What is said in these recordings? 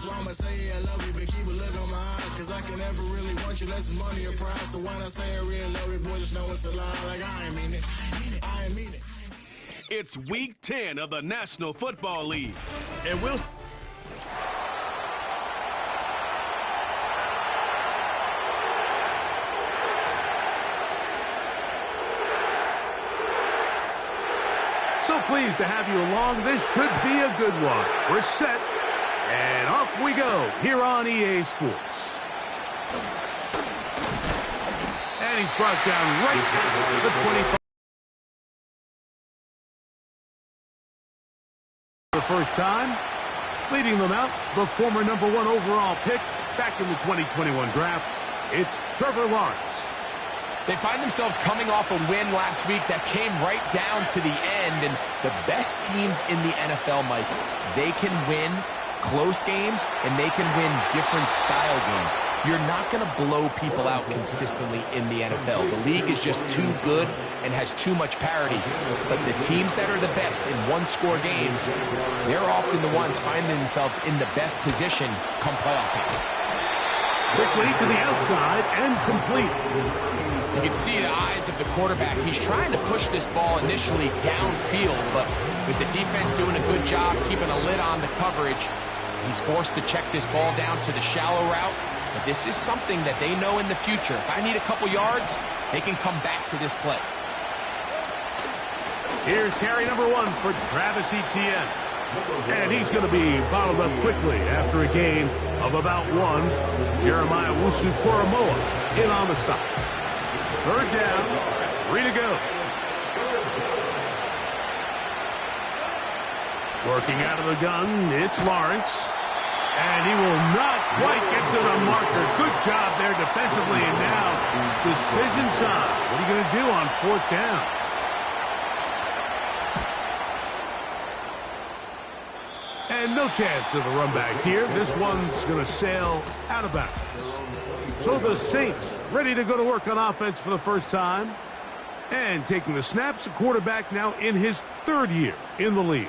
mama say I love you, but keep a look on my eye. Cause I can never really want you unless it's money or pride. So when I say I really love you, boy, just know it's a lie. Like I ain't mean it. I ain't mean it. It's week 10 of the National Football League. And we'll... So pleased to have you along. This should be a good one. We're set, and off we go here on EA Sports. And he's brought down right at the 25. The first time, leading them out, the former #1 overall pick back in the 2021 draft. It's Trevor Lawrence. They find themselves coming off a win last week that came right down to the end. And the best teams in the NFL, Mike, they can win close games and they can win different style games. You're not going to blow people out consistently in the NFL. The league is just too good and has too much parity. But the teams that are the best in one-score games, they're often the ones finding themselves in the best position come playoff time. Quickly to the outside and complete. You can see the eyes of the quarterback. He's trying to push this ball initially downfield, but with the defense doing a good job keeping a lid on the coverage, he's forced to check this ball down to the shallow route. But this is something that they know in the future. If I need a couple yards, they can come back to this play. Here's carry #1 for Travis Etienne. And he's going to be bottled up quickly after a gain of about 1. Jeremiah Wusu-Koramoah in on the stop. Third down, 3 to go. Working out of the gun, it's Lawrence. And he will not quite get to the marker. Good job there defensively. And now, decision time. What are you going to do on 4th down? And no chance of a run back here. This one's going to sail out of bounds. So the Saints ready to go to work on offense for the first time. And taking the snaps, a quarterback now in his 3rd year in the league.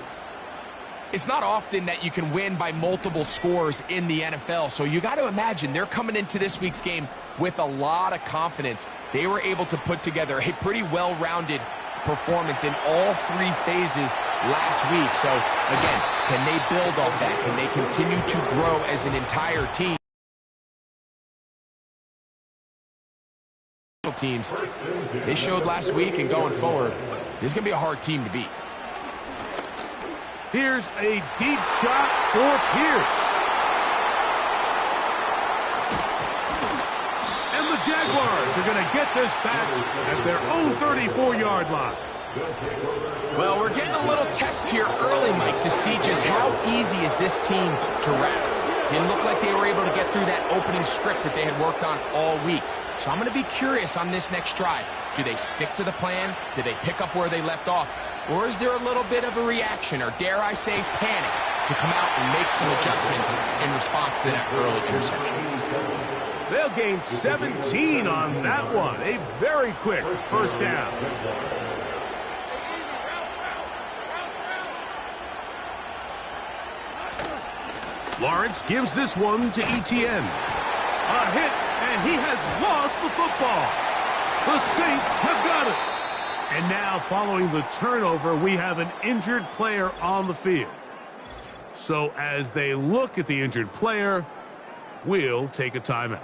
It's not often that you can win by multiple scores in the NFL, so you got to imagine they're coming into this week's game with a lot of confidence. They were able to put together a pretty well-rounded performance in all 3 phases last week. So, again, can they build off that? Can they continue to grow as an entire team? Teams, they showed last week and going forward, this is going to be a hard team to beat. Here's a deep shot for Pierce. And the Jaguars are going to get this back at their own 34-yard line. Well, we're getting a little test here early, Mike, to see just how easy is this team to wrap. Didn't look like they were able to get through that opening script that they had worked on all week. So I'm going to be curious on this next drive. Do they stick to the plan? Do they pick up where they left off? Or is there a little bit of a reaction, or dare I say panic, to come out and make some adjustments in response to that early interception? They'll gain 17 on that one. A very quick first down. Lawrence gives this one to Etienne. A hit, and he has lost the football. The Saints have got it. And now, following the turnover, we have an injured player on the field. So as they look at the injured player, we'll take a timeout.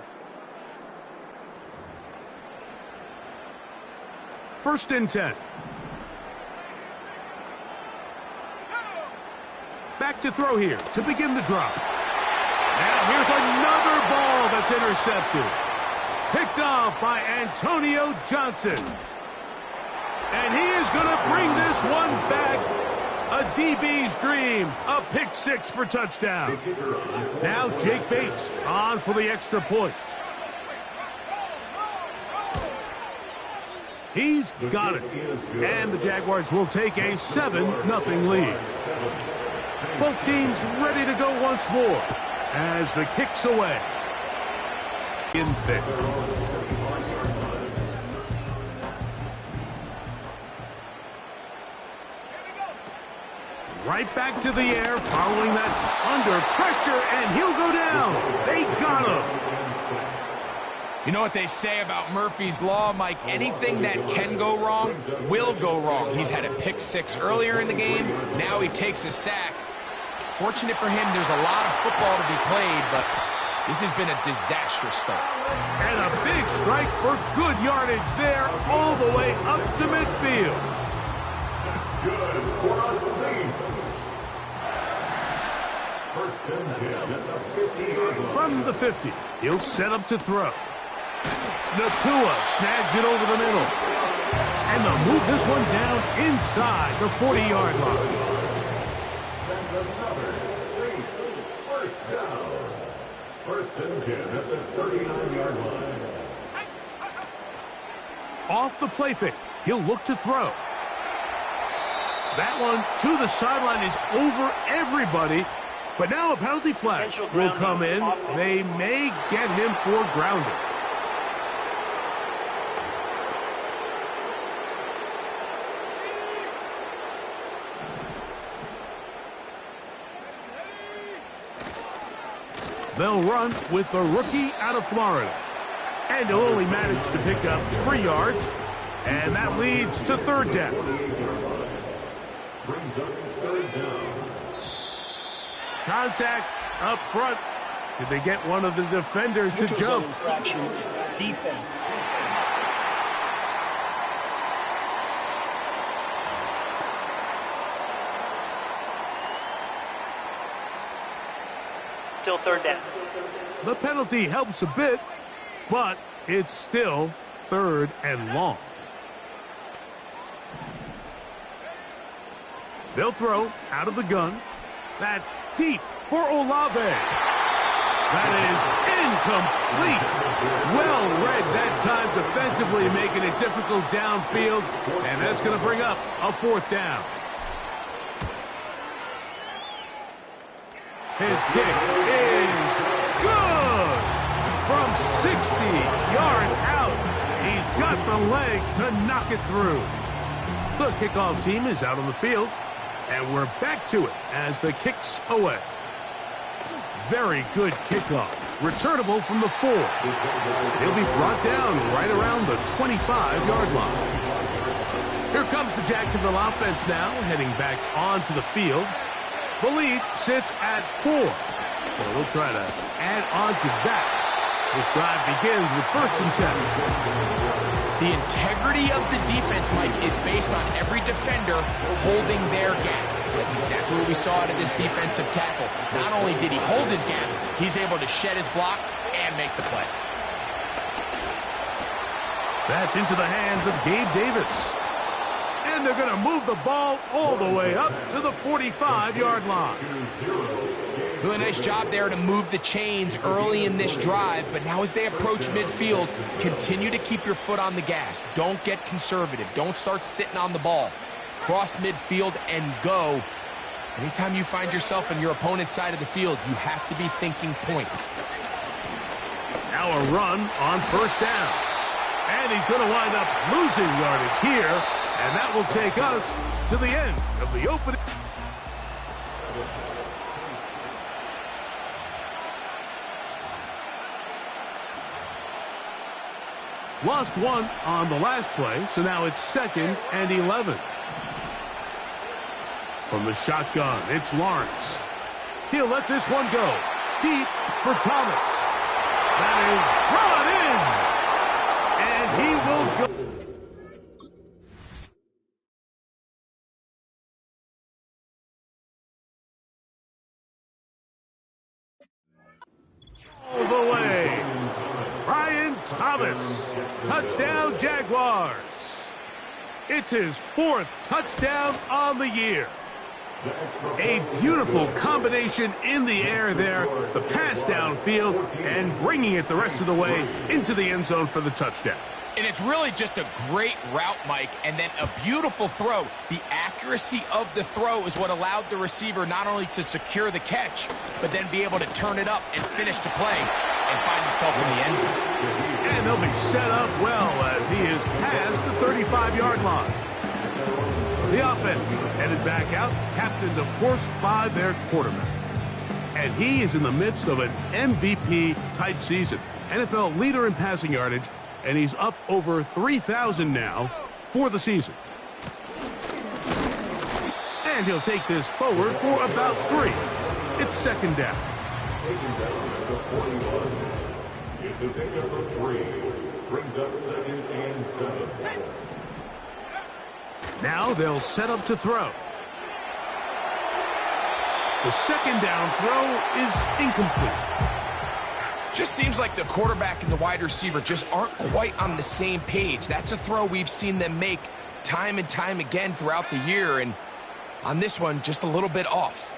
1st and 10. Back to throw here to begin the drop. Now here's another ball that's intercepted. Picked off by Antonio Johnson. And he is going to bring this one back. A DB's dream. A pick 6 for touchdown. Now Jake Bates on for the extra point. He's got it. And the Jaguars will take a 7-0 lead. Both teams ready to go once more as the kick's away. In thick. right back to the air following that under pressure, and he'll go down. They got him. You know what they say about Murphy's Law, Mike? Anything that can go wrong will go wrong. He's had a pick six earlier in the game. Now he takes a sack. Fortunate for him, there's a lot of football to be played, but this has been a disastrous start. And a big strike for good yardage there all the way up to midfield. That's good for the Saints. First and 10 at the 50-yard line. From the 50, he'll set up to throw. Nakua snags it over the middle. And they'll move this one down inside the 40-yard line. That's another Saints first down. First and 10 at the 39-yard line. Off the play fake, he'll look to throw. That one to the sideline is over everybody. But now a penalty flag will come in. They may get him for grounding. They'll run with the rookie out of Florida. And he'll only manage to pick up 3 yards. And that leads to third down. Brings up third down. Contact up front. Did they get one of the defenders to jump? Infraction, defense. Still third down. The penalty helps a bit, but it's still third and long. They'll throw out of the gun. That's deep for Olave. That is incomplete. Well read that time defensively, making it difficult downfield, and that's going to bring up a fourth down. His kick is good. From 60 yards out, he's got the leg to knock it through. The kickoff team is out on the field, and we're back to it as the kick's away. Very good kickoff. Returnable from the 4. He'll be brought down right around the 25-yard line. Here comes the Jacksonville offense now, heading back onto the field. The lead sits at 4, so we'll try to add on to that. This drive begins with 1st and 10. The integrity of the defense, Mike, is based on every defender holding their gap. That's exactly what we saw out of this defensive tackle. Not only did he hold his gap, he's able to shed his block and make the play. That's into the hands of Gabe Davis. And they're going to move the ball all the way up to the 45-yard line. Doing a nice job there to move the chains early in this drive, but now as they approach midfield, continue to keep your foot on the gas. Don't get conservative. Don't start sitting on the ball. Cross midfield and go. Anytime you find yourself on your opponent's side of the field, you have to be thinking points. Now a run on 1st down. And he's going to wind up losing yardage here. And that will take us to the end of the opening. Lost 1 on the last play, so now it's 2nd and 11. From the shotgun, it's Lawrence. He'll let this one go. Deep for Thomas. That is brought in. And he will go. All the way. Brian Thomas. Touchdown, Jaguars. It's his 4th touchdown on the year. A beautiful combination in the air there, the pass downfield, and bringing it the rest of the way into the end zone for the touchdown. And it's really just a great route, Mike, and then a beautiful throw. The accuracy of the throw is what allowed the receiver not only to secure the catch, but then be able to turn it up and finish the play and find himself in the end zone. And they'll be set up well as he is past the 35-yard line. The offense headed back out, captained, of course, by their quarterback. And he is in the midst of an MVP-type season. NFL leader in passing yardage, and he's up over 3,000 now for the season. And he'll take this forward for about 3. It's second down. Taking down at the 41. It's a pickup of 3. Brings up 2nd and 7. Now they'll set up to throw. The second down throw is incomplete. Just seems like the quarterback and the wide receiver just aren't quite on the same page. That's a throw we've seen them make time and time again throughout the year, and on this one, just a little bit off.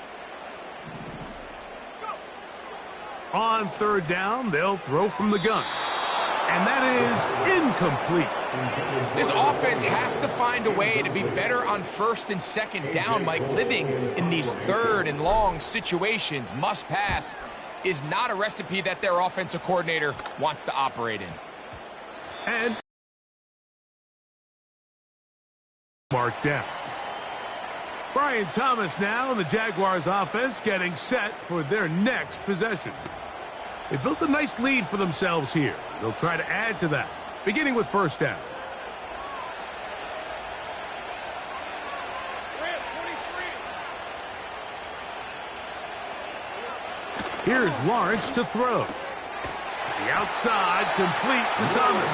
On third down, they'll throw from the gun. And that is incomplete. This offense has to find a way to be better on first and second down, Mike. Living in these third and long situations, must pass, is not a recipe that their offensive coordinator wants to operate in. And marked down. Brian Thomas now, and the Jaguars offense getting set for their next possession. They built a nice lead for themselves here. They'll try to add to that, beginning with first down. Here's Lawrence to throw. The outside, complete to Thomas.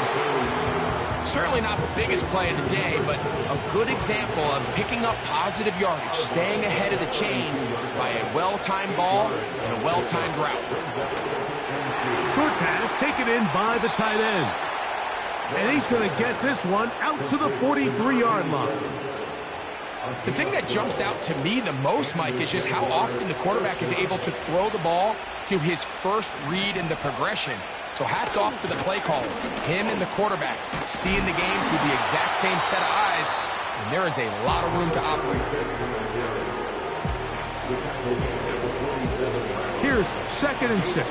Certainly not the biggest play of the day, but a good example of picking up positive yardage, staying ahead of the chains by a well-timed ball and a well-timed route. Short pass taken in by the tight end. And he's going to get this one out to the 43-yard line. The thing that jumps out to me the most, Mike, is just how often the quarterback is able to throw the ball to his first read in the progression. So hats off to the play caller. Him and the quarterback seeing the game through the exact same set of eyes, and there is a lot of room to operate. Here's 2nd and 6.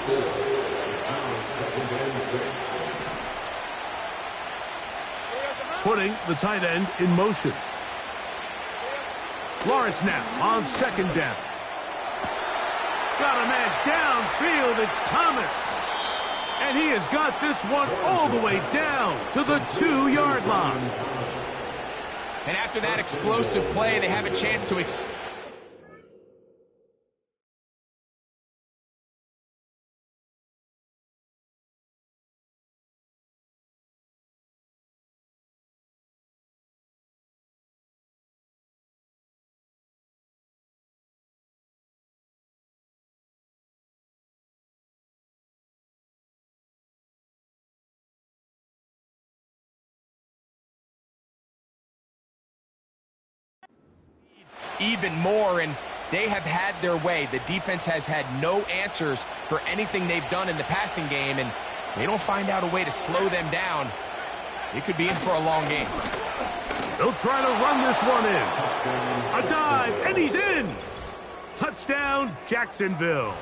Putting the tight end in motion. Lawrence now on 2nd down. Got a man downfield. It's Thomas. And he has got this one all the way down to the 2-yard line. And after that explosive play, they have a chance to even more, and they have had their way. The defense has had no answers for anything they've done in the passing game, and they don't find out a way to slow them down. It could be in for a long game. They'll try to run this one in. A dive, and he's in. Touchdown, Jacksonville.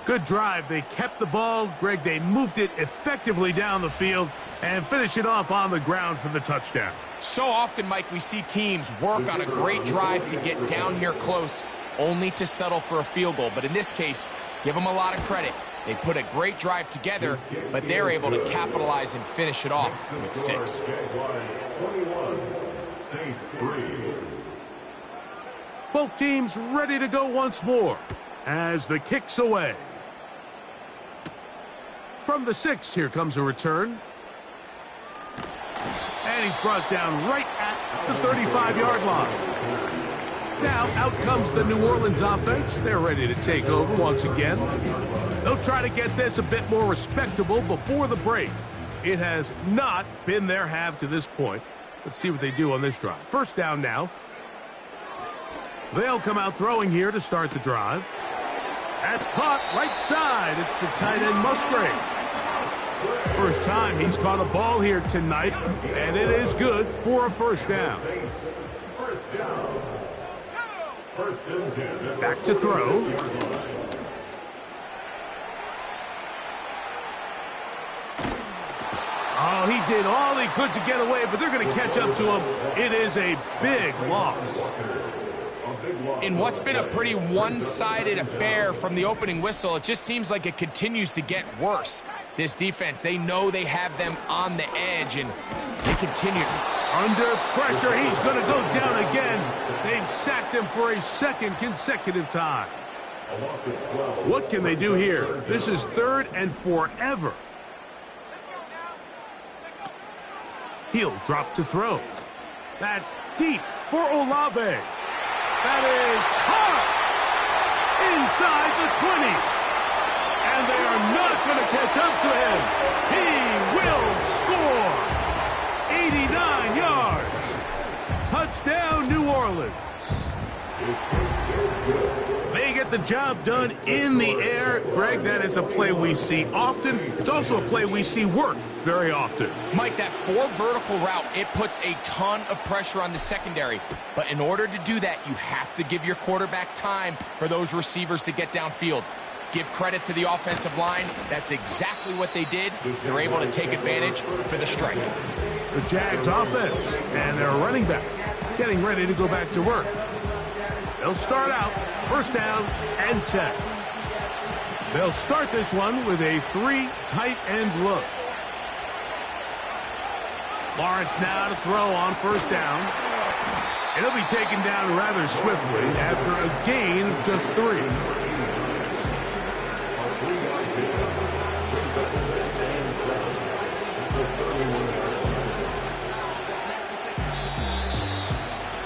Good drive. They kept the ball. Greg, they moved it effectively down the field and finished it off on the ground for the touchdown. So often, Mike, we see teams work on a great drive to get down here close, only to settle for a field goal. But in this case, give them a lot of credit. They put a great drive together, but they're able to capitalize and finish it off with 6. Both teams ready to go once more as the kick's away. From the 6, here comes a return. And he's brought down right at the 35-yard line. Now out comes the New Orleans offense. They're ready to take over once again. They'll try to get this a bit more respectable before the break. It has not been their half to this point. Let's see what they do on this drive. First down now. They'll come out throwing here to start the drive. That's caught right side. It's the tight end Musgrave. First time he's caught a ball here tonight, and it is good for a first down. Back to throw. Oh, he did all he could to get away, but they're going to catch up to him. It is a big loss. In what's been a pretty one-sided affair from the opening whistle, it just seems like it continues to get worse. This defense, they know they have them on the edge, and they continue. Under pressure, he's going to go down again. They've sacked him for a second consecutive time. What can they do here? This is 3rd and forever. He'll drop to throw. That's deep for Olave. That is hard inside the 20. And they are not going to catch up to him. He will score. 89 yards. Touchdown, New Orleans. They get the job done in the air. Greg, that is a play we see often. It's also a play we see work very often. Mike, that 4 vertical route, it puts a ton of pressure on the secondary. But in order to do that, you have to give your quarterback time for those receivers to get downfield. Give credit to the offensive line. That's exactly what they did. They're able to take advantage for the strike. The Jags offense and their running back getting ready to go back to work. They'll start out 1st down and 10. They'll start this one with a 3 tight end look. Lawrence now to throw on 1st down. And he'll be taken down rather swiftly after a gain of just 3.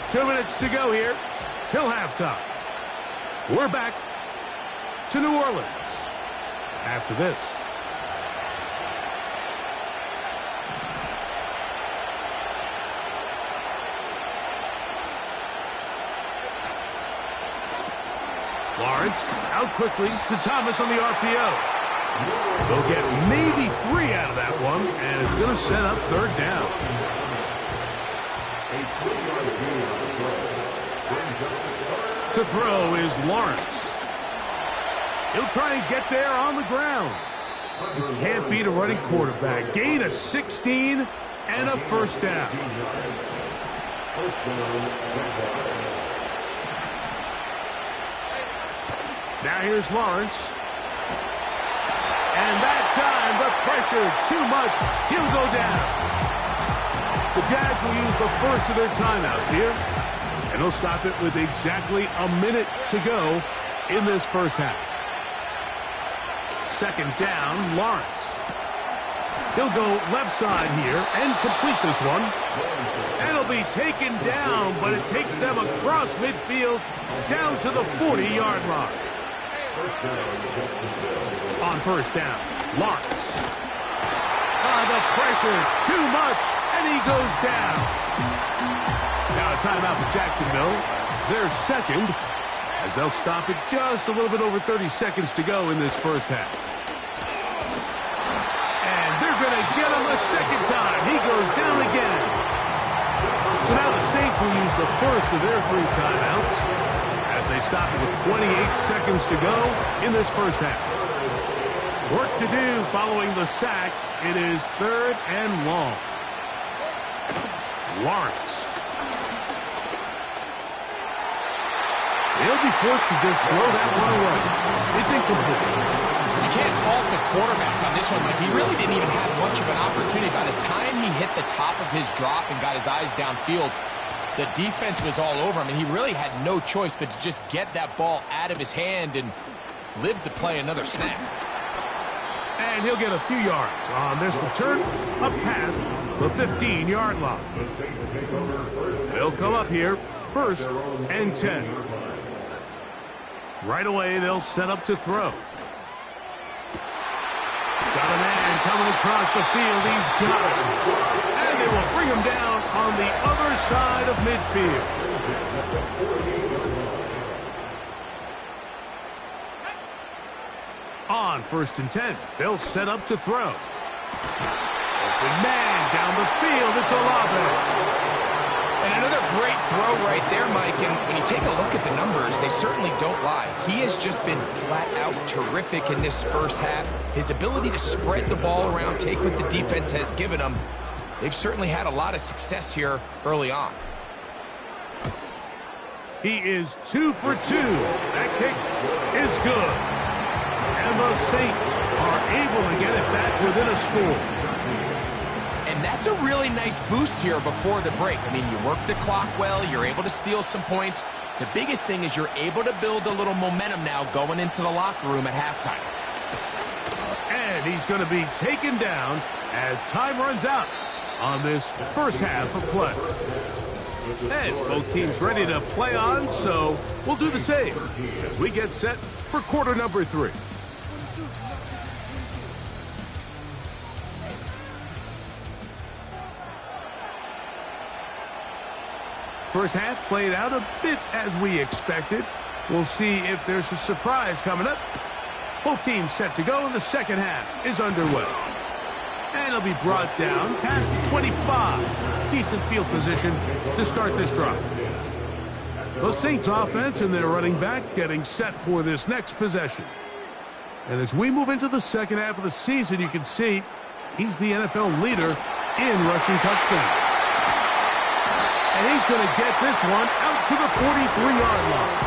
Two minutes to go here till halftime. We're back to New Orleans after this. Lawrence out quickly to Thomas on the RPO. They'll get maybe 3 out of that one, and it's going to set up 3rd down. To throw is Lawrence. He'll try and get there on the ground. You can't beat a running quarterback. Gain of 16 and a 1st down. Now here's Lawrence. And that time, the pressure too much. He'll go down. The Jags will use the first of their timeouts here. And they'll stop it with exactly a minute to go in this 1st half. 2nd down, Lawrence. He'll go left side here and complete this one. And it'll be taken down, but it takes them across midfield down to the 40-yard line. On 1st down, Lawrence. The pressure too much, and he goes down. Now a timeout for Jacksonville. Their 2nd, as they'll stop it just a little bit over 30 seconds to go in this 1st half. And they're going to get him a 2nd time. He goes down again. So now the Saints will use the first of their 3 timeouts as they stop it with 28 seconds to go in this 1st half. Work to do following the sack. It is 3rd and long. Lawrence. He'll be forced to just throw that one away. It's incomplete. You can't fault the quarterback on this one. Like, he really didn't even have much of an opportunity. By the time he hit the top of his drop and got his eyes downfield, the defense was all over him, and he really had no choice but to just get that ball out of his hand and live to play another snap. And he'll get a few yards on this return, up past the 15-yard line. They'll come up here, 1st and 10. Right away, they'll set up to throw. Got a man coming across the field. He's got it. And they will bring him down on the other side of midfield. On 1st and 10, they'll set up to throw. Open man down the field. It's Olave. And another great throw right there, Mike. And when you take a look at the numbers, they certainly don't lie. He has just been flat out terrific in this first half. His ability to spread the ball around, take what the defense has given him. They've certainly had a lot of success here early on. He is 2 for 2. That kick is good. And the Saints are able to get it back within a score. And that's a really nice boost here before the break. I mean, you work the clock well, you're able to steal some points. The biggest thing is you're able to build a little momentum now going into the locker room at halftime. And he's going to be taken down as time runs out on this first half of play. And both teams ready to play on, so we'll do the same as we get set for quarter number 3. First half played out a bit as we expected. We'll see if there's a surprise coming up. Both teams set to go, and the second half is underway. And it'll be brought down past the 25. Decent field position to start this drive. The Saints offense and their running back getting set for this next possession. And as we move into the second half of the season, you can see he's the NFL leader in rushing touchdowns. And he's going to get this one out to the 43-yard line.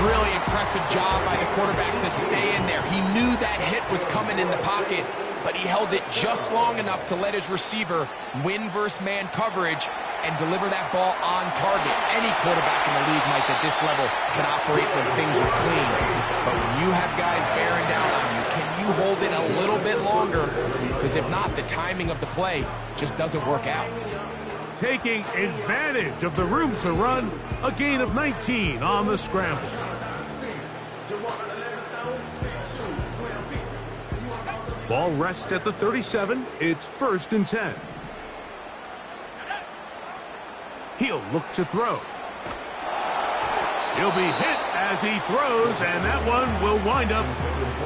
Really impressive job by the quarterback to stay in there. He knew that hit was coming in the pocket, but he held it just long enough to let his receiver win versus man coverage and deliver that ball on target. Any quarterback in the league, Mike, at this level can operate when things are clean. But when you have guys bearing down on you, can you hold it a little bit longer? Because if not, the timing of the play just doesn't work out. Taking advantage of the room to run, a gain of 19 on the scramble. Ball rests at the 37. It's 1st and 10. He'll look to throw. He'll be hit as he throws, and that one will wind up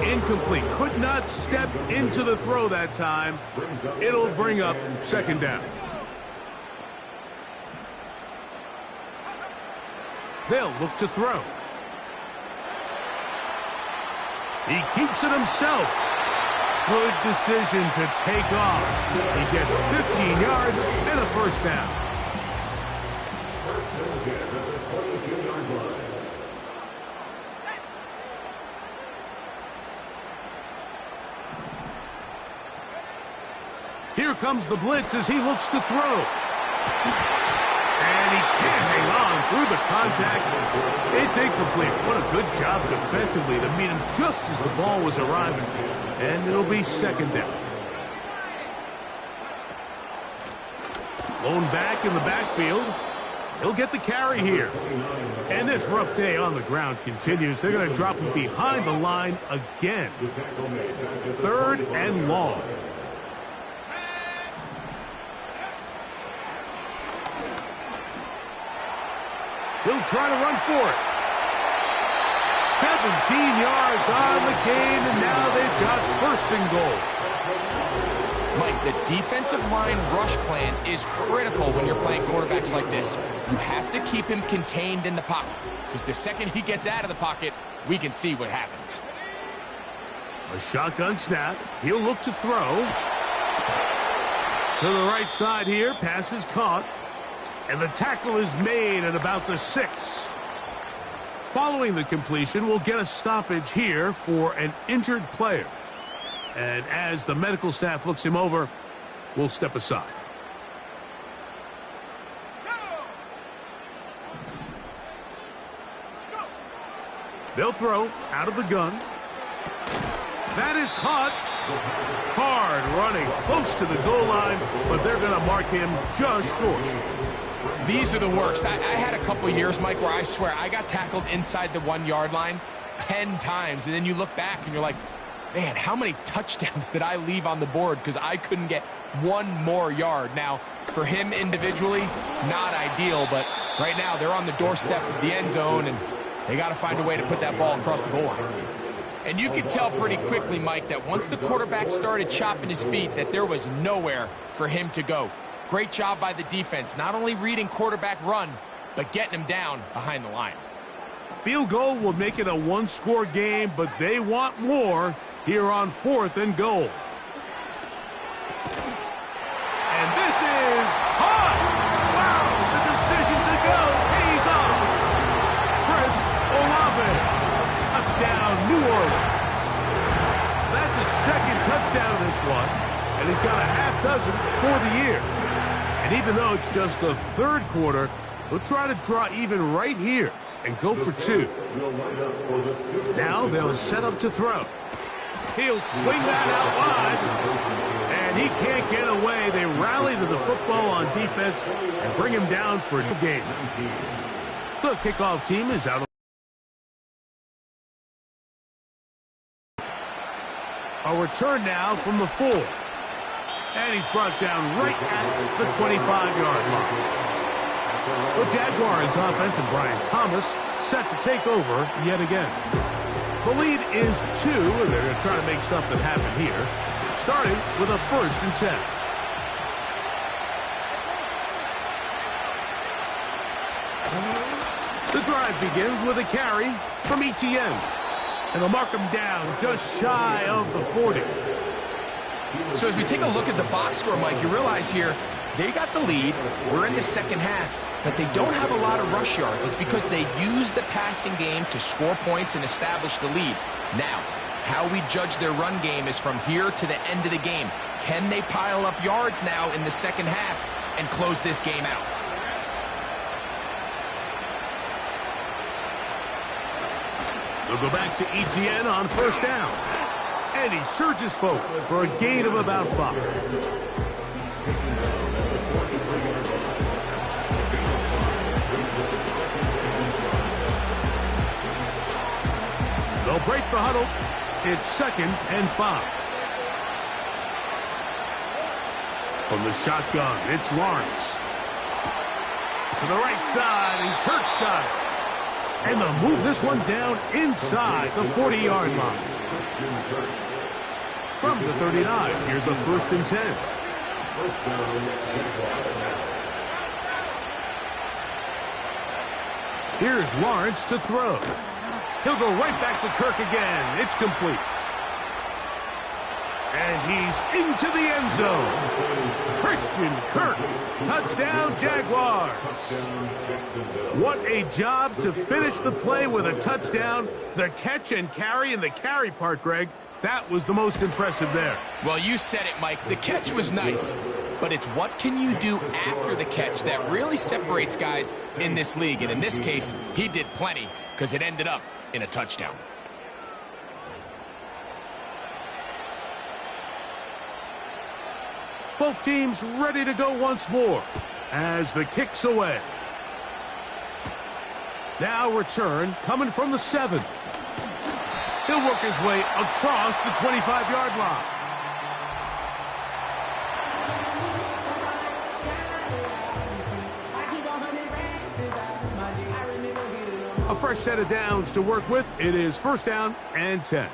incomplete. Could not step into the throw that time. It'll bring up 2nd down. They'll look to throw. He keeps it himself. Good decision to take off. He gets 15 yards and a 1st down. Here comes the blitz as he looks to throw. And he can't hang on through the contact. It's incomplete. What a good job defensively to meet him just as the ball was arriving. And it'll be 2nd down. Lone back in the backfield. He'll get the carry here. And this rough day on the ground continues. They're going to drop him behind the line again. 3rd and long. He'll try to run for it. 17 yards on the gain, and now they've got 1st and goal. Mike, the defensive line rush plan is critical when you're playing quarterbacks like this. You have to keep him contained in the pocket, because the second he gets out of the pocket, we can see what happens. A shotgun snap. He'll look to throw. To the right side here. Pass is caught. And the tackle is made at about the 6. Following the completion, we'll get a stoppage here for an injured player. And as the medical staff looks him over, we'll step aside. They'll throw out of the gun. That is caught. Hard running close to the goal line, but they're going to mark him just short. These are the worst. I had a couple years, Mike, where I swear I got tackled inside the 1-yard line 10 times. And then you look back and you're like, man, how many touchdowns did I leave on the board because I couldn't get one more yard? Now, for him individually, not ideal, but right now they're on the doorstep of the end zone, and they got to find a way to put that ball across the goal line. And you could tell pretty quickly, Mike, that once the quarterback started chopping his feet, that there was nowhere for him to go. Great job by the defense, not only reading quarterback run, but getting him down behind the line. Field goal will make it a one-score game, but they want more here on 4th and goal. And this is hot! Wow, the decision to go pays off. Chris Olave, touchdown New Orleans. That's his second touchdown of this one, and he's got a half dozen for the year. And even though it's just the third quarter, he'll try to draw even right here and go for 2. Now they'll set up to throw. He'll swing that out wide, and he can't get away. They rally to the football on defense and bring him down for a game. The kickoff team is out. A return now from the 4. And he's brought down right at the 25-yard line. The Jaguars offense and Brian Thomas set to take over yet again. The lead is 2, and they're going to try to make something happen here, starting with a 1st and 10. The drive begins with a carry from Etienne, and they'll mark him down just shy of the 40. So as we take a look at the box score, Mike, you realize here they got the lead. We're in the second half, but they don't have a lot of rush yards. It's because they use the passing game to score points and establish the lead. Now, how we judge their run game is from here to the end of the game. Can they pile up yards now in the second half and close this game out? They'll go back to Etienne on 1st down. And he surges forward for a gain of about 5. They'll break the huddle. It's 2nd and 5. From the shotgun, it's Lawrence. To the right side, and Kirk's got it. And they'll move this one down inside the 40-yard line. From the 39, here's a 1st and 10. Here's Lawrence to throw. He'll go right back to Kirk again. It's complete. And he's into the end zone. Christian Kirk, touchdown Jaguars. What a job to finish the play with a touchdown. The catch and carry, and the carry part, Greg, that was the most impressive there. Well, you said it, Mike. The catch was nice, but it's what can you do after the catch that really separates guys in this league. And in this case, he did plenty because it ended up in a touchdown. Both teams ready to go once more as the kick's away. Now return coming from the 7. He'll work his way across the 25-yard line. A fresh set of downs to work with. It is 1st down and 10.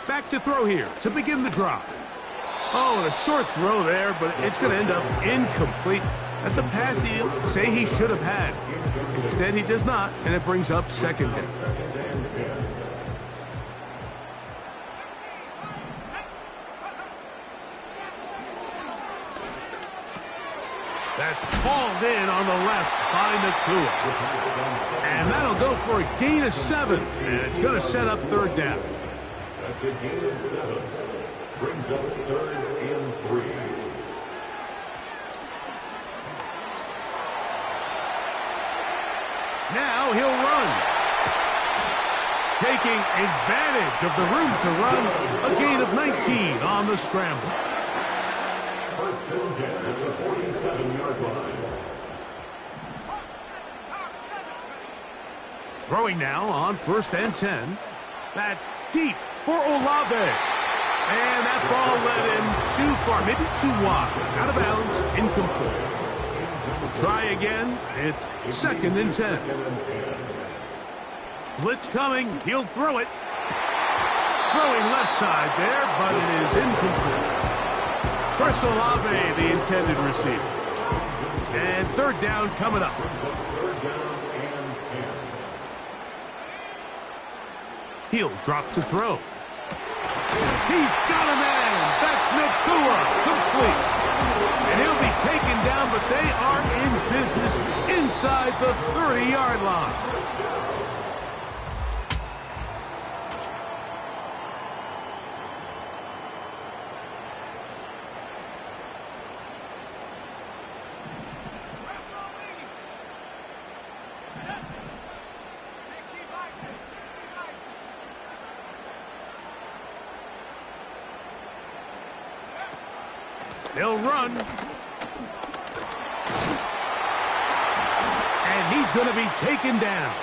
Back to throw here to begin the drive. Oh, and a short throw there, but it's going to end up incomplete. That's a pass he'll say he should have had. Instead, he does not, and it brings up 2nd down. That's called in on the left by Nakua. And that'll go for a gain of 7, and it's going to set up 3rd down. That's a gain of 7. Brings up 3rd and 3. Now he'll run. Taking advantage of the room to run, a gain of 19 on the scramble. 1st and 10 at the 47-yard line. Throwing now on 1st and 10. That's deep for Olave. And that ball led him too far, maybe too wide. Out of bounds, incomplete. We'll try again. It's 2nd and 10. Blitz coming. He'll throw it. Throwing left side there, but it is incomplete. Chris Olave, the intended receiver. And third down coming up. He'll drop to throw. He's got a man. That's Nakua. Complete. And he'll be taken down, but they are in business inside the 30-yard line. They'll run. And he's going to be taken down.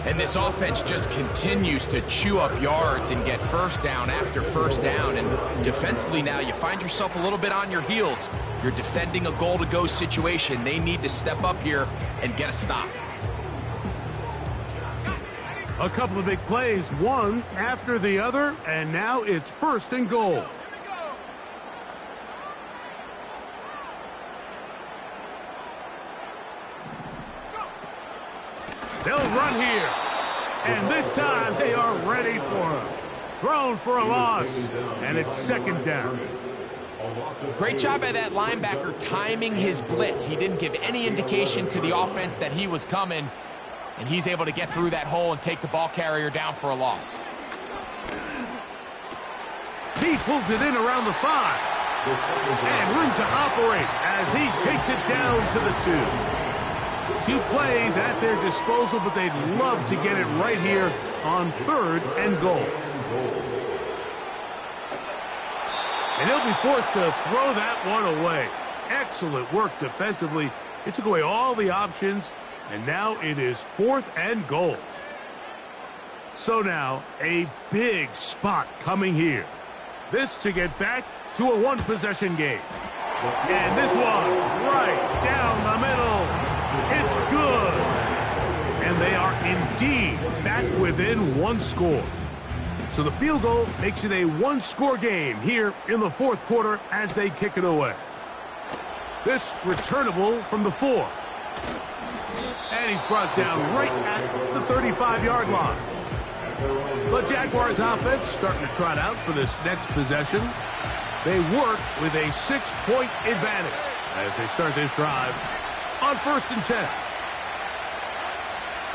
And this offense just continues to chew up yards and get first down after first down. And defensively now, you find yourself a little bit on your heels. You're defending a goal-to-go situation. They need to step up here and get a stop. A couple of big plays, one after the other, and now it's first and goal. They'll run here. And this time they are ready for him. Thrown for a loss. And it's second down. Great job by that linebacker timing his blitz. He didn't give any indication to the offense that he was coming. And he's able to get through that hole and take the ball carrier down for a loss. He pulls it in around the 5. And room to operate as he takes it down to the 2. 2 plays at their disposal, but they'd love to get it right here on third and goal. And he'll be forced to throw that one away. Excellent work defensively. It took away all the options, and now it is fourth and goal. So now, a big spot coming here. This to get back to a one-possession game. And this one right down the middle. It's good. And they are indeed back within one score. So the field goal makes it a one-score game here in the fourth quarter as they kick it away. This returnable from the 4. And he's brought down right at the 35-yard line. The Jaguars offense starting to trot out for this next possession. They work with a 6-point advantage as they start this drive on first and 10.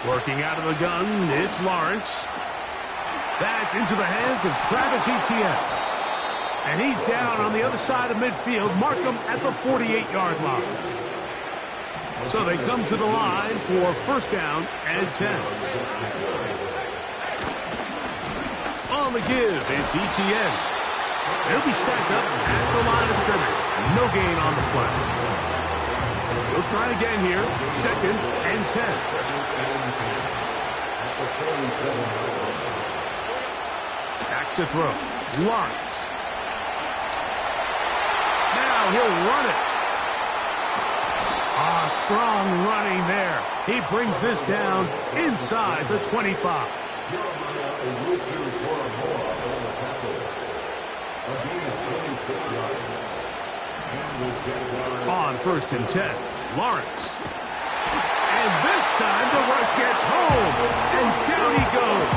Working out of the gun, it's Lawrence. That's into the hands of Travis Etienne. And he's down on the other side of midfield. Mark him at the 48-yard line. So they come to the line for first down and 10. On the give, it's Etienne. He'll be stacked up at the line of scrimmage. No gain on the play. We'll try again here. Second and 10. Back to throw. Lawrence. Now he'll run it. Strong running there. He brings this down inside the 25. On first and 10, Lawrence. And this time the rush gets home, and down he goes.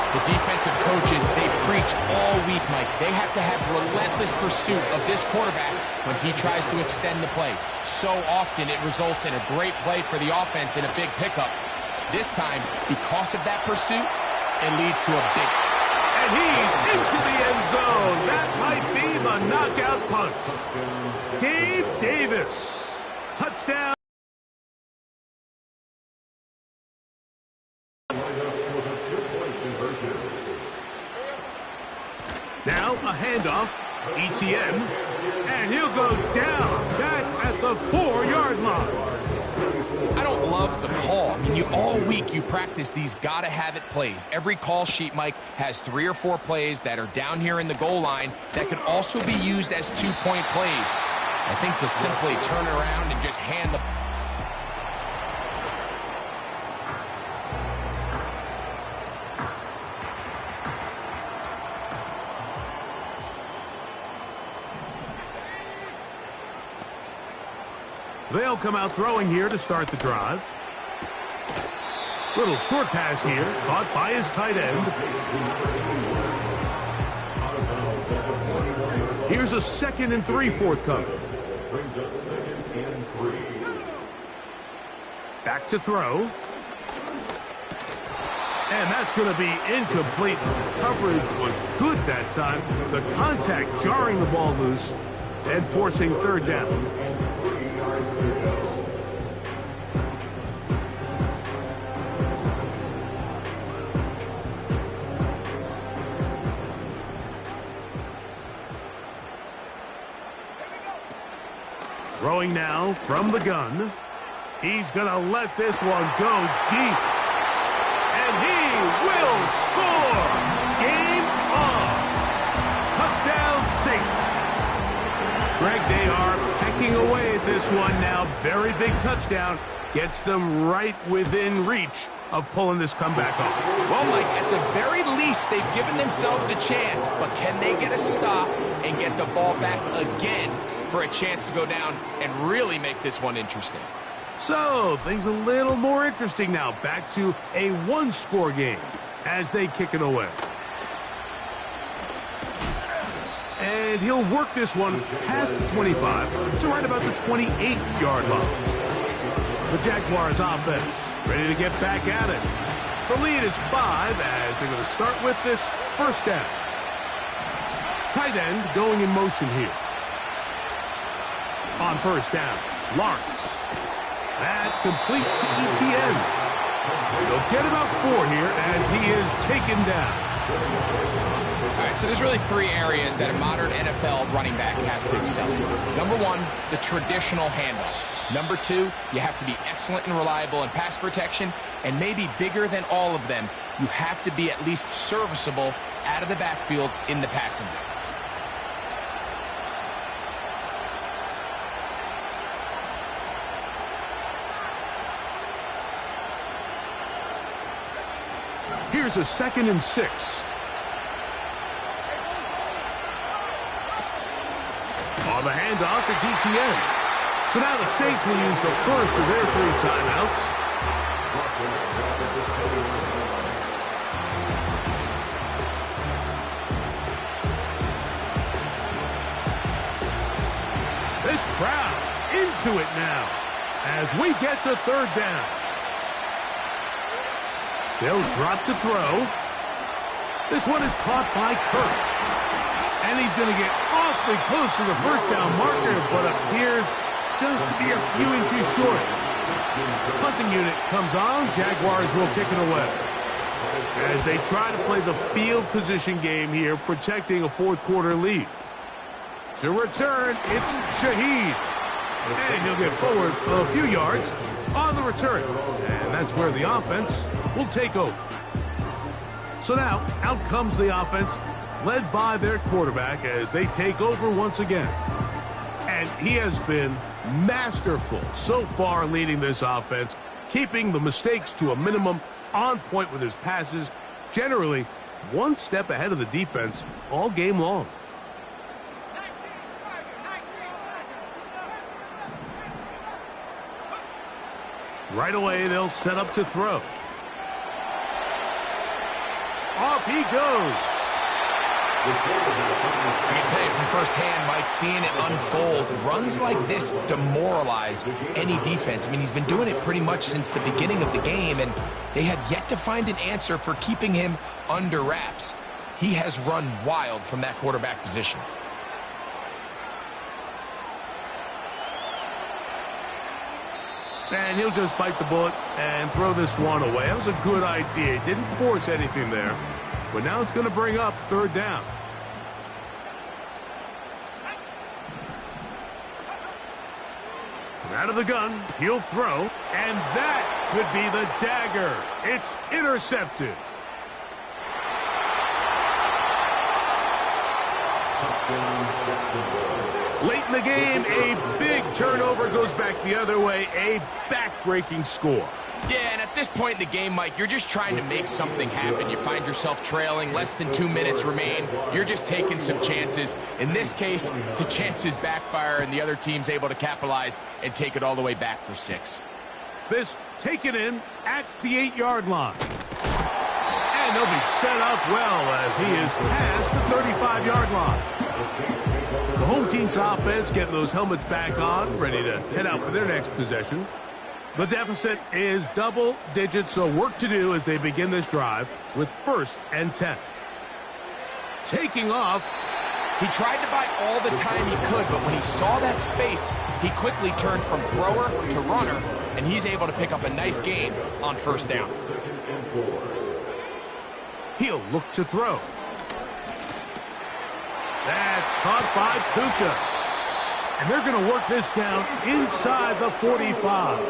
The defensive coaches, they preach all week, Mike. They have to have relentless pursuit of this quarterback when he tries to extend the play. So often it results in a great play for the offense and a big pickup. This time, because of that pursuit, it leads to a big... And he's into the end zone. That might be the knockout punch. Gabe Davis. Touchdown. Now a handoff. Etienne. And he'll go down back at the 4-yard line. I don't love the call. I mean, all week you practice these gotta-have-it plays. Every call sheet, Mike, has 3 or 4 plays that are down here in the goal line that could also be used as 2-point plays. I think to simply turn it around and just hand the... They'll come out throwing here to start the drive. Little short pass here, caught by his tight end. Here's a 2nd and 3 forthcoming. Brings up 2nd and 3. Back to throw. And that's going to be incomplete. Coverage was good that time. The contact jarring the ball loose and forcing 3rd down. Throwing now from the gun. He's going to let this one go deep. And he will score! Game on! Touchdown, Saints! Greg, they are pecking away at this one now. Very big touchdown. Gets them right within reach of pulling this comeback off. Well, Mike, at the very least, they've given themselves a chance, but can they get a stop and get the ball back again for a chance to go down and really make this one interesting? So, things a little more interesting now. Back to a 1-score game as they kick it away. And he'll work this one past the 25 to right about the 28-yard line. The Jaguars offense ready to get back at it. The lead is 5 as they're going to start with this 1st down. Tight end going in motion here. On 1st down, Lawrence. That's complete to Etienne. They'll get about 4 here as he is taken down. All right, so there's really 3 areas that a modern NFL running back has to excel in. Number 1, the traditional handoffs. Number 2, you have to be excellent and reliable in pass protection. And maybe bigger than all of them, you have to be at least serviceable out of the backfield in the passing game. Here's a 2nd and 6. On the handoff, it's Etienne. So now the Saints will use the first of their 3 timeouts. This crowd into it now as we get to 3rd down. They'll drop to throw. This one is caught by Kirk. And he's going to get awfully close to the 1st down marker, but appears just to be a few inches short. Punting unit comes on. Jaguars will kick it away. As they try to play the field position game here, protecting a 4th quarter lead. To return, it's Shaheed. And he'll get forward a few yards on the return. And that's where the offense will take over. So now, out comes the offense, led by their quarterback as they take over once again. And he has been masterful so far leading this offense, keeping the mistakes to a minimum, on point with his passes, generally 1 step ahead of the defense all game long. Right away, they'll set up to throw. Off he goes. I can tell you from firsthand, Mike, seeing it unfold, runs like this demoralize any defense. I mean, he's been doing it pretty much since the beginning of the game, and they have yet to find an answer for keeping him under wraps. He has run wild from that quarterback position. And he'll just bite the bullet and throw this one away. That was a good idea. He didn't force anything there. But now it's going to bring up 3rd down. From out of the gun, he'll throw. And that could be the dagger. It's intercepted. Late in the game, a big turnover goes back the other way. A back-breaking score. Yeah, and at this point in the game, Mike, you're just trying to make something happen. You find yourself trailing, less than 2 minutes remain. You're just taking some chances. In this case, the chances backfire, and the other team's able to capitalize and take it all the way back for 6. This taken in at the 8-yard line. And they'll be set up well as he is past the 35-yard line. The home team's offense getting those helmets back on, ready to head out for their next possession. The deficit is double digits, so work to do as they begin this drive with 1st and 10. Taking off. He tried to buy all the time he could, but when he saw that space, he quickly turned from thrower to runner, and he's able to pick up a nice gain on 1st down. He'll look to throw. That's caught by Puka. And they're going to work this down inside the 45.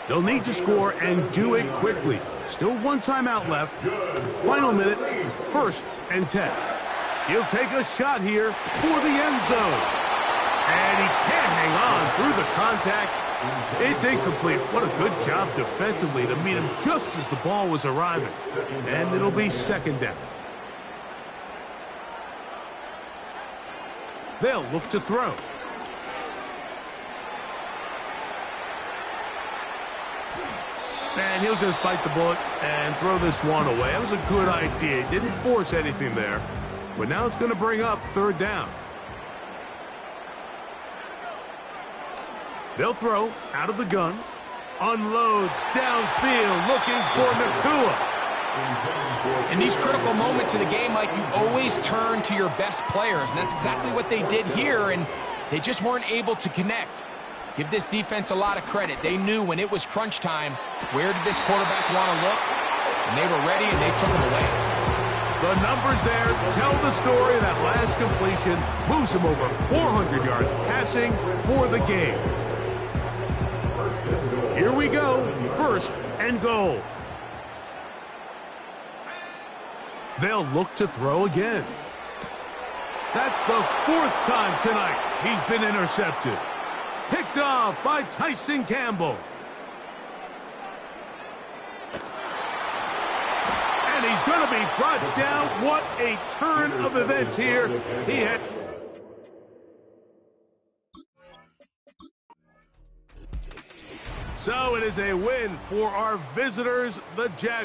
They'll need to score and do it quickly. Still 1 timeout left. Final minute, 1st and 10. He'll take a shot here for the end zone. And he can't hang on through the contact. It's incomplete. What a good job defensively to meet him just as the ball was arriving. And it'll be 2nd down. They'll look to throw. And he'll just bite the bullet and throw this one away. That was a good idea. He didn't force anything there. But now it's going to bring up 3rd down. They'll throw out of the gun. Unloads downfield looking for Nakua. In these critical moments of the game, Mike, you always turn to your best players, and that's exactly what they did here, and they just weren't able to connect. Give this defense a lot of credit. They knew when it was crunch time, where did this quarterback want to look, and they were ready, and they took him away. The numbers there tell the story. That last completion moves him over 400 yards passing for the game. Here we go, 1st and goal. They'll look to throw again. That's the 4th time tonight he's been intercepted. Picked off by Tyson Campbell. And he's going to be brought down. What a turn of events here. He had... So it is a win for our visitors, the Jaguars.